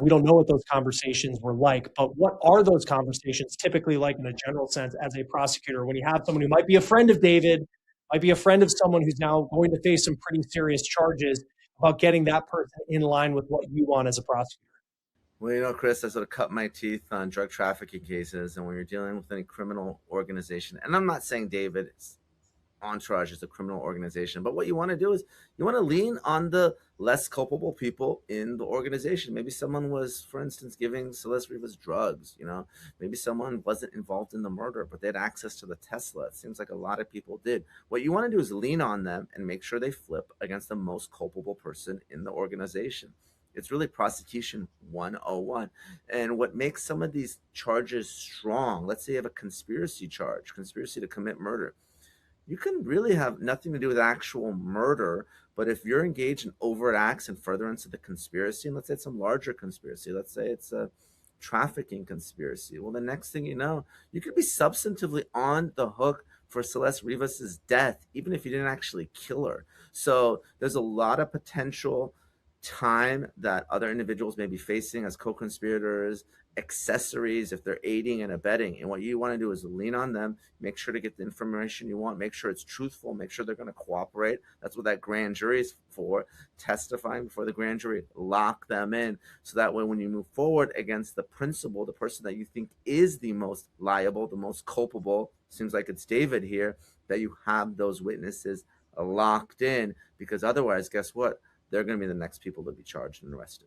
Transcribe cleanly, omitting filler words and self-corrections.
We don't know what those conversations were like, but what are those conversations typically like in a general sense as a prosecutor when you have someone who might be a friend of David, might be a friend of someone who's now going to face some pretty serious charges, about getting that person in line with what you want as a prosecutor? Well, Chris, I sort of cut my teeth on drug trafficking cases, and when you're dealing with any criminal organization, and I'm not saying David's entourage is a criminal organization, but what you want to do is you want to lean on the less culpable people in the organization. Maybe someone was, for instance, giving Celeste Rivas drugs. Maybe someone wasn't involved in the murder, but they had access to the Tesla. It seems like a lot of people did. What you want to do is lean on them and make sure they flip against the most culpable person in the organization. It's really prosecution 101. And what makes some of these charges strong, let's say you have a conspiracy charge, conspiracy to commit murder, you can really have nothing to do with actual murder. But if you're engaged in overt acts and furtherance of the conspiracy, and let's say it's some larger conspiracy, let's say it's a trafficking conspiracy, well, the next thing you know, you could be substantively on the hook for Celeste Rivas's death, even if you didn't actually kill her. So there's a lot of potential time that other individuals may be facing as co-conspirators, accessories if they're aiding and abetting. And what you want to do is lean on them, make sure to get the information you want, make sure it's truthful, make sure they're going to cooperate. That's what that grand jury is for, testifying before the grand jury. Lock them in so that way when you move forward against the principal, the person that you think is the most liable, the most culpable, seems like it's David here, that you have those witnesses locked in, because otherwise, guess what? They're going to be the next people to be charged and arrested.